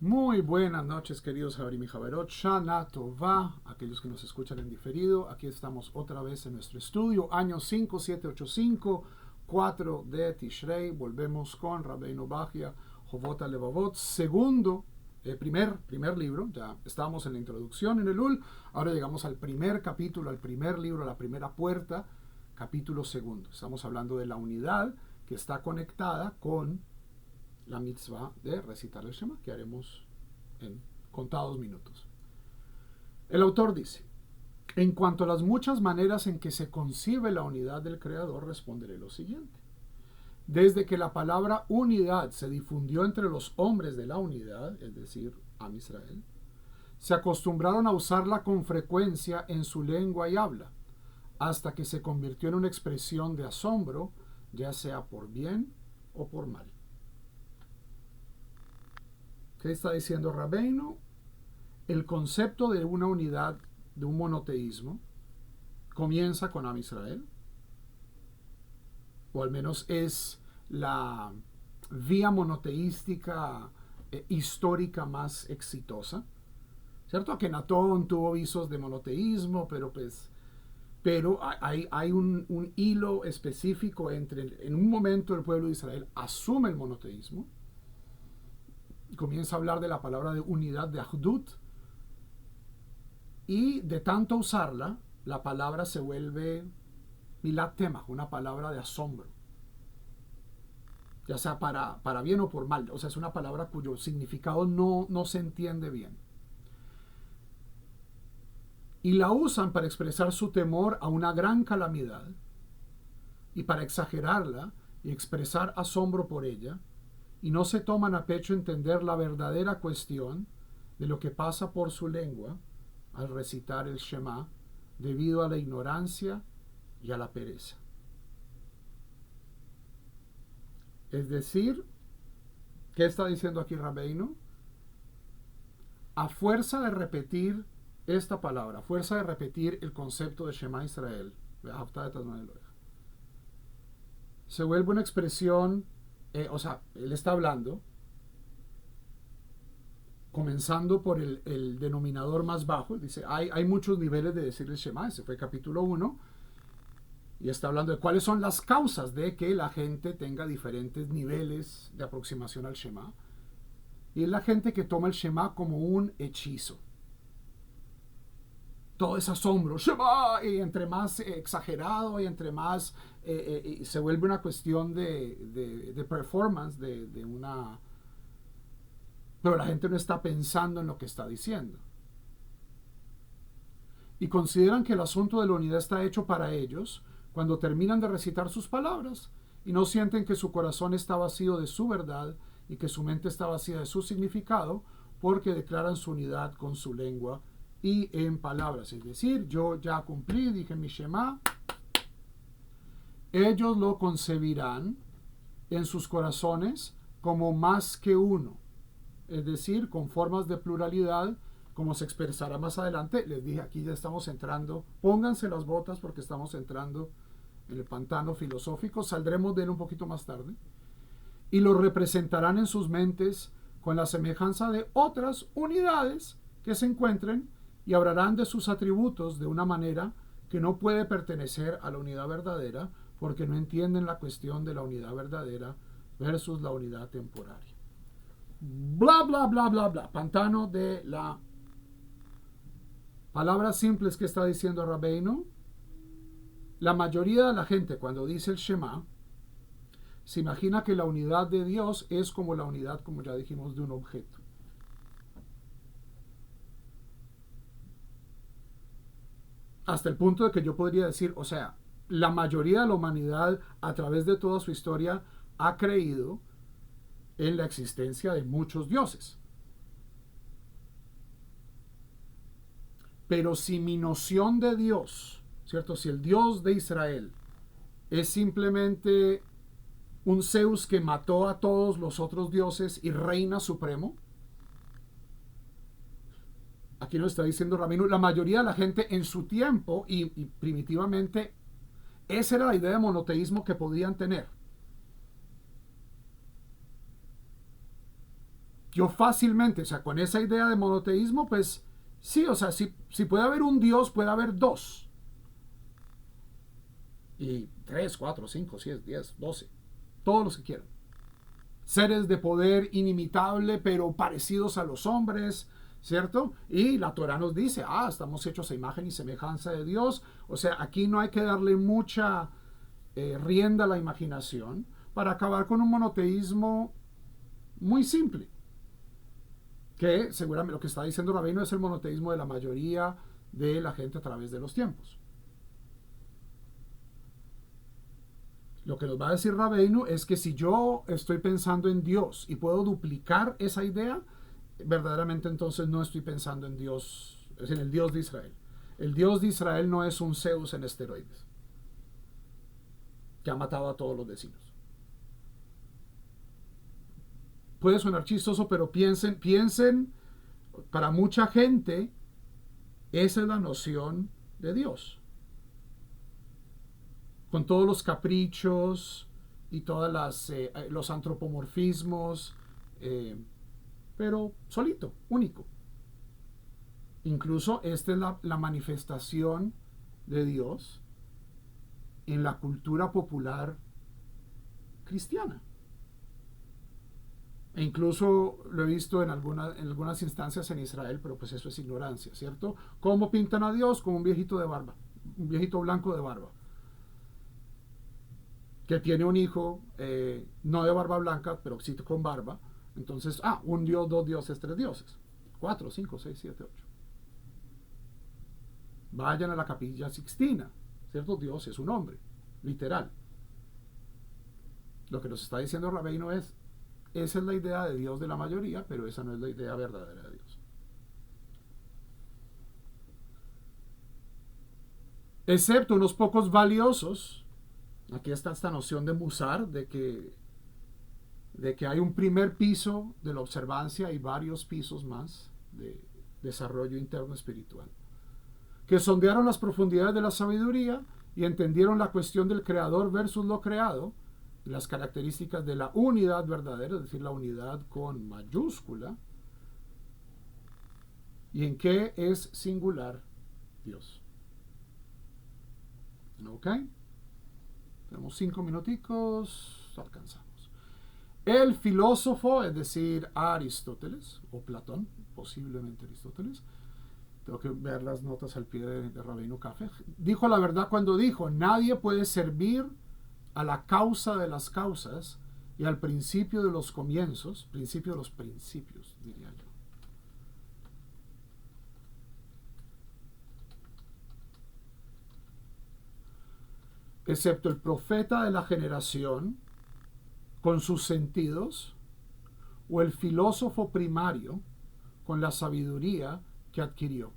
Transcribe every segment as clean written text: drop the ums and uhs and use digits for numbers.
Muy buenas noches, queridos Javerim y Javerot. Shana Tova, aquellos que nos escuchan en diferido. Aquí estamos otra vez en nuestro estudio, año 5785, 4 de Tishrei. Volvemos con Rabbeinu Bachya, Jovot Levavot, primer libro. Ya estábamos en la introducción en el Ul. Ahora llegamos al primer capítulo, al primer libro, a la primera puerta, capítulo segundo. Estamos hablando de la unidad que está conectada con la mitzvah de recitar el Shema, que haremos en contados minutos. El autor dice: en cuanto a las muchas maneras en que se concibe la unidad del Creador, responderé lo siguiente. Desde que la palabra unidad se difundió entre los hombres de la unidad, es decir, Am Israel, se acostumbraron a usarla con frecuencia en su lengua y habla, hasta que se convirtió en una expresión de asombro, ya sea por bien o por mal. ¿Qué está diciendo Rabbeinu? El concepto de una unidad, de un monoteísmo, comienza con Am Israel, o al menos es la vía monoteística histórica más exitosa. ¿Cierto? Akenatón tuvo visos de monoteísmo, pero hay un hilo específico entre, en un momento el pueblo de Israel asume el monoteísmo, comienza a hablar de la palabra de unidad, de Ahdut, y de tanto usarla, la palabra se vuelve milat temach, una palabra de asombro, ya sea para bien o por mal. O sea, es una palabra cuyo significado no se entiende bien. Y la usan para expresar su temor a una gran calamidad y para exagerarla y expresar asombro por ella, y no se toman a pecho entender la verdadera cuestión de lo que pasa por su lengua al recitar el Shema, debido a la ignorancia y a la pereza. Es decir, ¿qué está diciendo aquí Rabbeinu? A fuerza de repetir esta palabra, a fuerza de repetir el concepto de Shema Israel, se vuelve una expresión, él está hablando, comenzando por el denominador más bajo. Dice, hay muchos niveles de decir el Shema. Ese fue el capítulo 1. Y está hablando de cuáles son las causas de que la gente tenga diferentes niveles de aproximación al Shema. Y es la gente que toma el Shema como un hechizo. Todo es asombro, Shema, y entre más exagerado y entre más se vuelve una cuestión de performance, de una... Pero la gente no está pensando en lo que está diciendo. Y consideran que el asunto de la unidad está hecho para ellos cuando terminan de recitar sus palabras y no sienten que su corazón está vacío de su verdad y que su mente está vacía de su significado, porque declaran su unidad con su lengua y en palabras. Es decir, yo ya cumplí, dije mi Shema. Ellos lo concebirán en sus corazones como más que uno, es decir, con formas de pluralidad, como se expresará más adelante. Les dije, aquí ya estamos entrando, pónganse las botas porque estamos entrando en el pantano filosófico, saldremos de él un poquito más tarde, y lo representarán en sus mentes con la semejanza de otras unidades que se encuentren y hablarán de sus atributos de una manera que no puede pertenecer a la unidad verdadera, porque no entienden la cuestión de la unidad verdadera versus la unidad temporaria. Bla, bla, bla, bla, bla. Pantano de la... Palabras simples que está diciendo Rabbeinu. La mayoría de la gente, cuando dice el Shema, se imagina que la unidad de Dios es como la unidad, como ya dijimos, de un objeto. Hasta el punto de que yo podría decir, o sea, la mayoría de la humanidad a través de toda su historia ha creído en la existencia de muchos dioses. Pero si mi noción de Dios, ¿cierto? Si el Dios de Israel es simplemente un Zeus que mató a todos los otros dioses y reina supremo, aquí nos está diciendo Rabbeinu, la mayoría de la gente en su tiempo y primitivamente, esa era la idea de monoteísmo que podían tener. yo fácilmente, o sea, con esa idea de monoteísmo, pues sí, o sea, si puede haber un Dios, puede haber dos. Y 3, 4, 5, 6, 10, 12. Todos los que quieran. Seres de poder inimitable, pero parecidos a los hombres, ¿cierto? Y la Torah nos dice, estamos hechos a imagen y semejanza de Dios. O sea, aquí no hay que darle mucha rienda a la imaginación para acabar con un monoteísmo muy simple. Que seguramente lo que está diciendo Rabbeinu es el monoteísmo de la mayoría de la gente a través de los tiempos. Lo que nos va a decir Rabbeinu es que si yo estoy pensando en Dios y puedo duplicar esa idea, verdaderamente entonces no estoy pensando en Dios, es en el Dios de Israel. El Dios de Israel no es un Zeus en esteroides, que ha matado a todos los vecinos. Puede sonar chistoso, pero piensen, para mucha gente, esa es la noción de Dios. Con todos los caprichos y todos los antropomorfismos, pero solito, único. Incluso esta es la manifestación de Dios en la cultura popular cristiana. E incluso lo he visto en algunas instancias en Israel, pero pues eso es ignorancia, ¿cierto? ¿Cómo pintan a Dios? Como un viejito de barba, un viejito blanco de barba, que tiene un hijo, no de barba blanca, pero sí con barba. Entonces, un Dios, dos dioses, tres dioses. 4, 5, 6, 7, 8. Vayan a la Capilla Sixtina, ¿cierto? Dios es un hombre, literal. Lo que nos está diciendo Rabbeinu es, esa es la idea de Dios de la mayoría, pero esa no es la idea verdadera de Dios. Excepto unos pocos valiosos, aquí está esta noción de musar, de que hay un primer piso de la observancia y varios pisos más de desarrollo interno espiritual, que sondearon las profundidades de la sabiduría y entendieron la cuestión del creador versus lo creado, las características de la unidad verdadera, es decir, la unidad con mayúscula, y en qué es singular Dios. ¿Ok? Tenemos 5 minuticos, alcanzamos. El filósofo, es decir, Aristóteles, o Platón, posiblemente Aristóteles, tengo que ver las notas al pie de Rabbeinu Café, dijo la verdad cuando dijo, nadie puede servir a la causa de las causas y al principio de los comienzos, principio de los principios, diría yo. Excepto el profeta de la generación, con sus sentidos, o el filósofo primario, con la sabiduría que adquirió.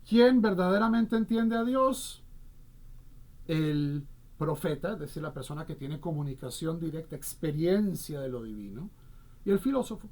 ¿Quién verdaderamente entiende a Dios? El profeta, es decir, la persona que tiene comunicación directa, experiencia de lo divino, y el filósofo,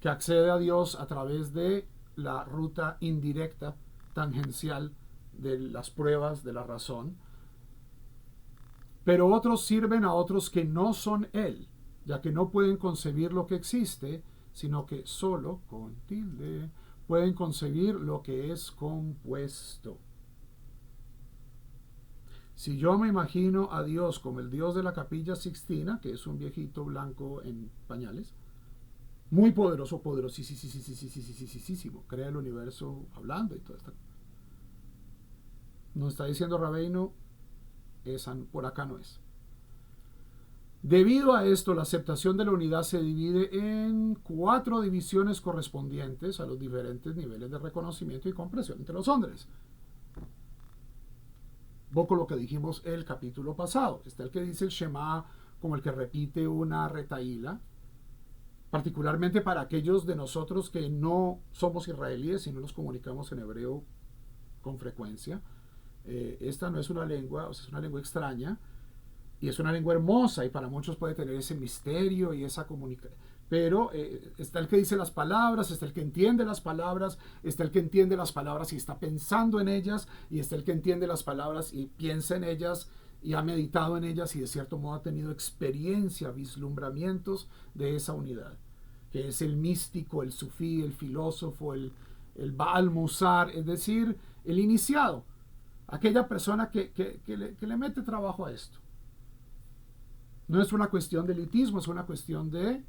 que accede a Dios a través de la ruta indirecta, tangencial de las pruebas de la razón. Pero otros sirven a otros que no son Él, ya que no pueden concebir lo que existe, sino que solo, con tilde, pueden concebir lo que es compuesto. Si yo me imagino a Dios como el Dios de la Capilla Sixtina, que es un viejito blanco en pañales, muy poderoso, poderosísimo, crea el universo hablando y todo esto. Nos está diciendo Rabbeinu, por acá no es. Debido a esto, la aceptación de la unidad se divide en 4 divisiones correspondientes a los diferentes niveles de reconocimiento y comprensión entre los hombres. Poco lo que dijimos el capítulo pasado. Está el que dice el Shema como el que repite una retaíla, particularmente para aquellos de nosotros que no somos israelíes y no nos comunicamos en hebreo con frecuencia. Esta no es una lengua, o sea, es una lengua extraña, y es una lengua hermosa, y para muchos puede tener ese misterio y esa comunicación. Pero está el que dice las palabras, está el que entiende las palabras, está el que entiende las palabras y está pensando en ellas, y está el que entiende las palabras y piensa en ellas, y ha meditado en ellas y de cierto modo ha tenido experiencia, vislumbramientos de esa unidad, que es el místico, el sufí, el filósofo, el Baal Musar, es decir, el iniciado, aquella persona que le mete trabajo a esto. No es una cuestión de elitismo, es una cuestión de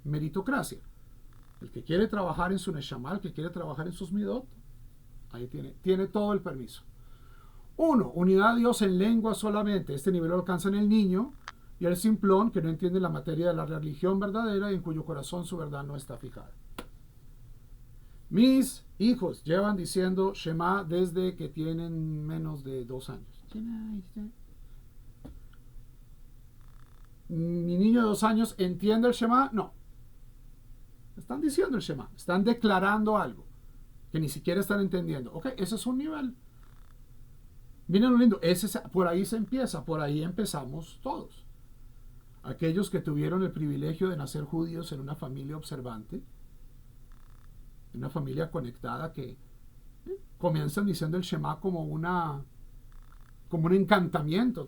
meritocracia. El que quiere trabajar en su Neshama, el que quiere trabajar en sus Midot, ahí tiene todo el permiso. 1. Unidad de Dios en lengua solamente. Este nivel lo alcanza en el niño y el simplón que no entiende la materia de la religión verdadera y en cuyo corazón su verdad no está fijada. Mis hijos llevan diciendo Shema desde que tienen menos de 2 años. Mi niño de 2 años entiende el Shema. No. Están diciendo el Shema. Están declarando algo que ni siquiera están entendiendo. Ok, ese es un nivel. Miren lo lindo. Por ahí se empieza. Por ahí empezamos todos. Aquellos que tuvieron el privilegio de nacer judíos en una familia observante, en una familia conectada, que comienzan diciendo el Shema como un encantamiento,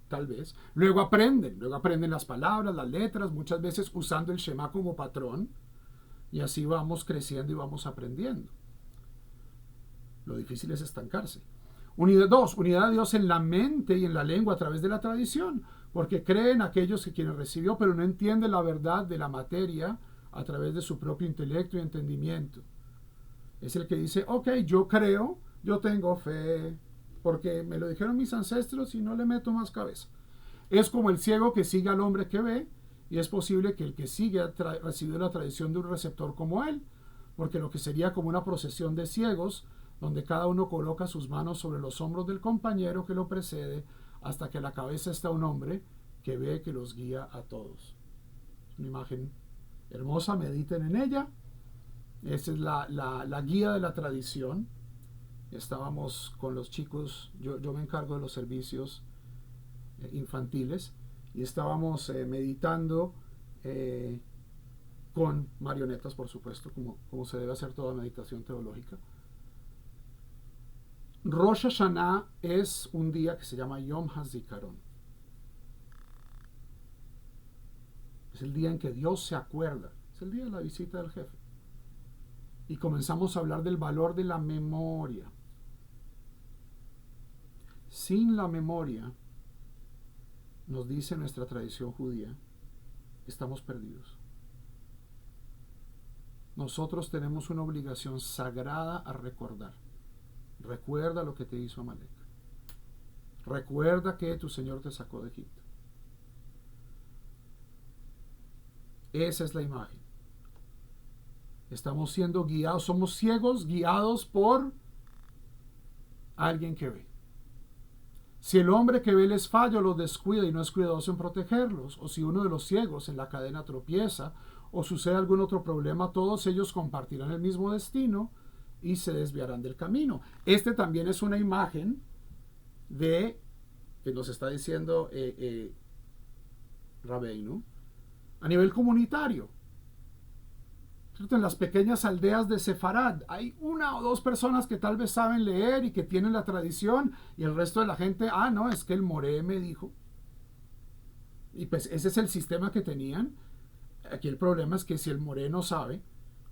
tal vez. Luego aprenden las palabras, las letras, muchas veces usando el Shema como patrón, y así vamos creciendo y vamos aprendiendo. Lo difícil es estancarse. 2. Unidad de Dios en la mente y en la lengua a través de la tradición, porque creen aquellos que quienes recibió, pero no entienden la verdad de la materia a través de su propio intelecto y entendimiento. Es el que dice, ok, yo creo, yo tengo fe, porque me lo dijeron mis ancestros y no le meto más cabeza. Es como el ciego que sigue al hombre que ve, y es posible que el que sigue ha recibido la tradición de un receptor como él, porque lo que sería como una procesión de ciegos, donde cada uno coloca sus manos sobre los hombros del compañero que lo precede, hasta que a la cabeza está un hombre que ve que los guía a todos. Una imagen hermosa, mediten en ella. Esa es la guía de la tradición. Estábamos con los chicos, yo me encargo de los servicios infantiles, y estábamos meditando con marionetas, por supuesto, como se debe hacer toda meditación teológica. Rosh Hashanah es un día que se llama Yom HaZikaron. Es el día en que Dios se acuerda. Es el día de la visita del jefe. Y comenzamos a hablar del valor de la memoria. Sin la memoria, nos dice nuestra tradición judía, estamos perdidos. Nosotros tenemos una obligación sagrada a recordar. Recuerda lo que te hizo Amalek. Recuerda que tu Señor te sacó de Egipto. Esa es la imagen. Estamos siendo guiados, somos ciegos guiados por alguien que ve. Si el hombre que ve les falla o los descuida y no es cuidadoso en protegerlos, o si uno de los ciegos en la cadena tropieza o sucede algún otro problema, todos ellos compartirán el mismo destino y se desviarán del camino. Este también es una imagen de que nos está diciendo Rabbeinu a nivel comunitario. En las pequeñas aldeas de Sefarad hay 1 o 2 personas que tal vez saben leer y que tienen la tradición, y el resto de la gente, no, es que el moré me dijo. Y pues ese es el sistema que tenían. Aquí el problema es que si el moré no sabe,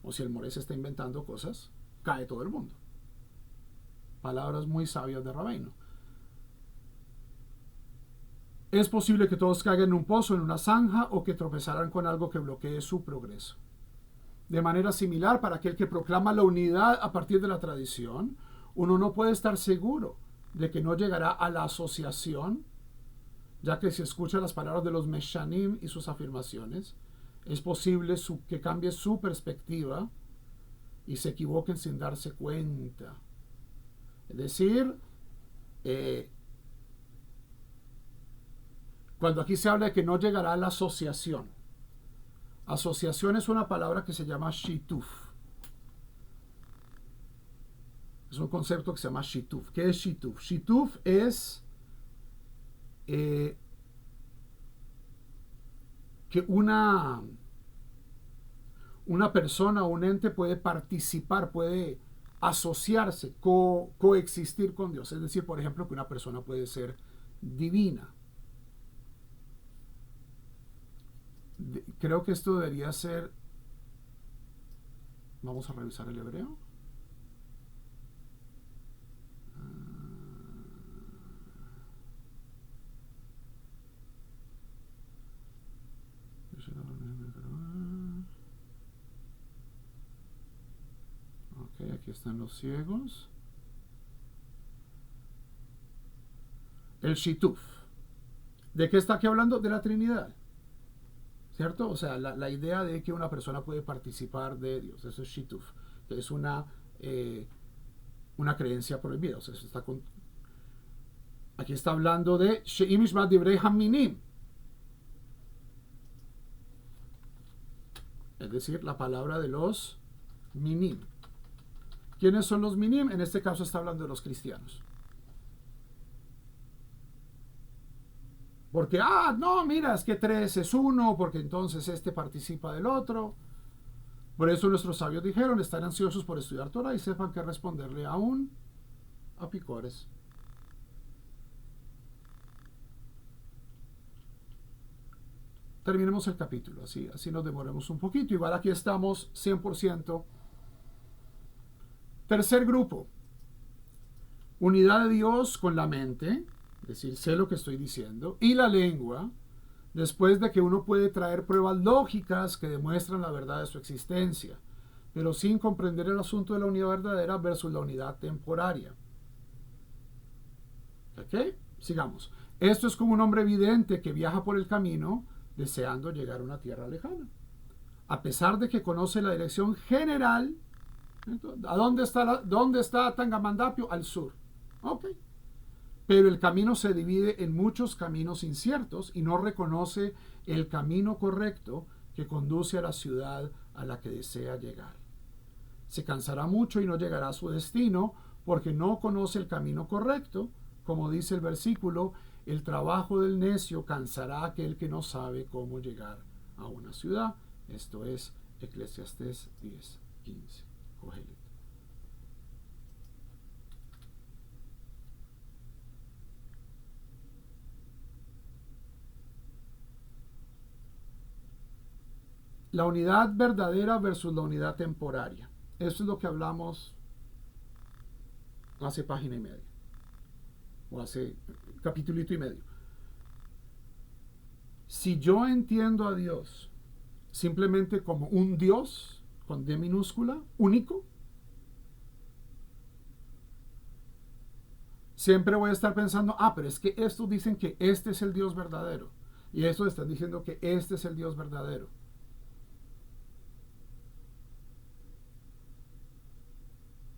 o si el moré se está inventando cosas, cae todo el mundo. Palabras muy sabias de Rabbeinu. Es posible que todos caigan en un pozo, en una zanja, o que tropezarán con algo que bloquee su progreso. De manera similar, para aquel que proclama la unidad a partir de la tradición, uno no puede estar seguro de que no llegará a la asociación, ya que si escucha las palabras de los Meshanim y sus afirmaciones, es posible que cambie su perspectiva y se equivoquen sin darse cuenta. Es decir, cuando aquí se habla de que no llegará a la asociación, asociación es una palabra que se llama shituf. Es un concepto que se llama shituf. ¿Qué es shituf? Shituf es que una persona o un ente puede participar, puede asociarse, coexistir con Dios. Es decir, por ejemplo, que una persona puede ser divina. Creo que esto debería ser... Vamos a revisar el hebreo. Ok, aquí están los ciegos. El Shituf. ¿De qué está aquí hablando? De la Trinidad. ¿Cierto? O sea, la idea de que una persona puede participar de Dios. Eso es Shituf. Que es una creencia prohibida. O sea, eso está aquí está hablando de She'im Ishmat Divrei Haminim. Es decir, la palabra de los minim. ¿Quiénes son los minim? En este caso está hablando de los cristianos. Porque, no, mira, es que 3 es 1, porque entonces este participa del otro. Por eso nuestros sabios dijeron, están ansiosos por estudiar Torah y sepan qué responderle aún a picores. Terminemos el capítulo, así nos demoremos un poquito. Igual aquí estamos 100%. Tercer grupo. Unidad de Dios con la mente, es decir, sé lo que estoy diciendo, y la lengua, después de que uno puede traer pruebas lógicas que demuestran la verdad de su existencia, pero sin comprender el asunto de la unidad verdadera versus la unidad temporaria. ¿Ok? Sigamos. Esto es como un hombre vidente que viaja por el camino deseando llegar a una tierra lejana. A pesar de que conoce la dirección general, ¿a dónde está Tangamandapio? Al sur. Ok. Pero el camino se divide en muchos caminos inciertos y no reconoce el camino correcto que conduce a la ciudad a la que desea llegar. Se cansará mucho y no llegará a su destino porque no conoce el camino correcto. Como dice el versículo, el trabajo del necio cansará a aquel que no sabe cómo llegar a una ciudad. Esto es Eclesiastés 10:15. Cogelet. La unidad verdadera versus la unidad temporaria. Eso es lo que hablamos hace página y media. O hace capitulito y medio. Si yo entiendo a Dios simplemente como un Dios, con D minúscula, único, siempre voy a estar pensando, pero es que estos dicen que este es el Dios verdadero. Y estos están diciendo que este es el Dios verdadero.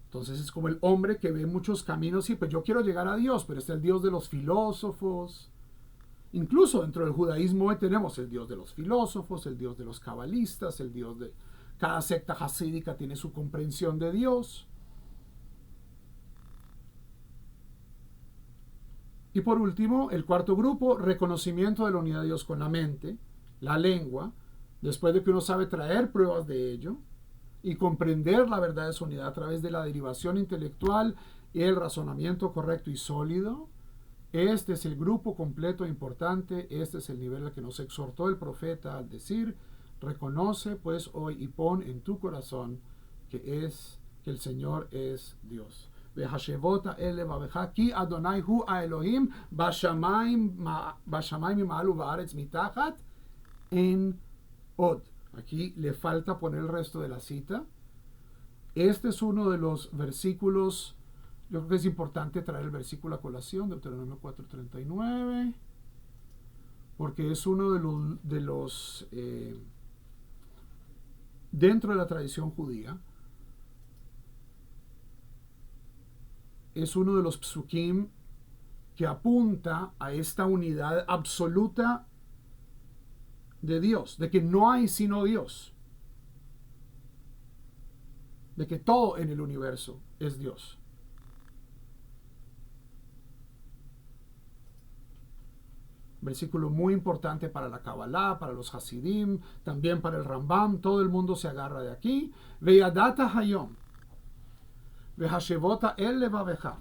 Entonces es como el hombre que ve muchos caminos y pues yo quiero llegar a Dios, pero está el Dios de los filósofos. Incluso dentro del judaísmo hoy tenemos el Dios de los filósofos, el Dios de los cabalistas, el Dios de... Cada secta hasídica tiene su comprensión de Dios. Y por último, el cuarto grupo, reconocimiento de la unidad de Dios con la mente, la lengua, después de que uno sabe traer pruebas de ello, y comprender la verdad de su unidad a través de la derivación intelectual y el razonamiento correcto y sólido. Este es el grupo completo e importante, este es el nivel al que nos exhortó el profeta al decir, reconoce pues hoy y pon en tu corazón que el Señor es Dios. Vehashevota elevaveja ki Adonai hu Elohim bashamayim ma'alu va'aretz mitachat en od. Aquí le falta poner el resto de la cita. Este es uno de los versículos, yo creo que es importante traer el versículo a colación, Deuteronomio 4:39, porque es uno de los dentro de la tradición judía, es uno de los psukim que apunta a esta unidad absoluta de Dios, de que no hay sino Dios, de que todo en el universo es Dios. Versículo muy importante para la Kabbalah, para los Hasidim, también para el Rambam, todo el mundo se agarra de aquí. Veyadata hayom, vehashevota el levaveja.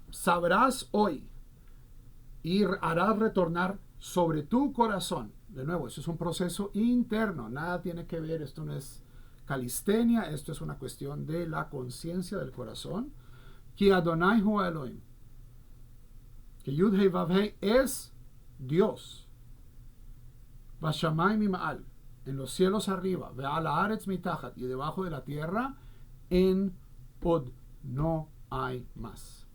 Sabrás hoy y harás retornar sobre tu corazón. De nuevo, eso es un proceso interno, nada tiene que ver, esto no es calistenia, esto es una cuestión de la conciencia del corazón. Ki Adonai hu Elohim, que Yud Hei Vav Hei es Dios. Vashamayim Ma'al, en los cielos arriba, Ve'al haaretz mitachat, y debajo de la tierra, en Od, no hay más.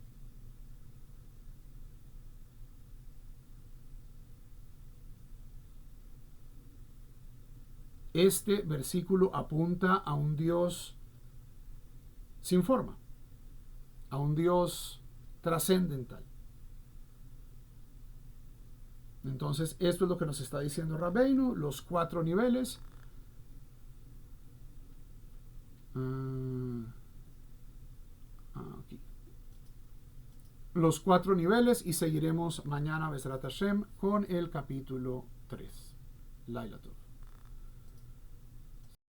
Este versículo apunta a un Dios sin forma, a un Dios trascendental. Entonces, esto es lo que nos está diciendo Rabbeinu, los 4 niveles. Aquí. Los 4 niveles, y seguiremos mañana, Besrat Hashem, con el capítulo 3. Laila Tov.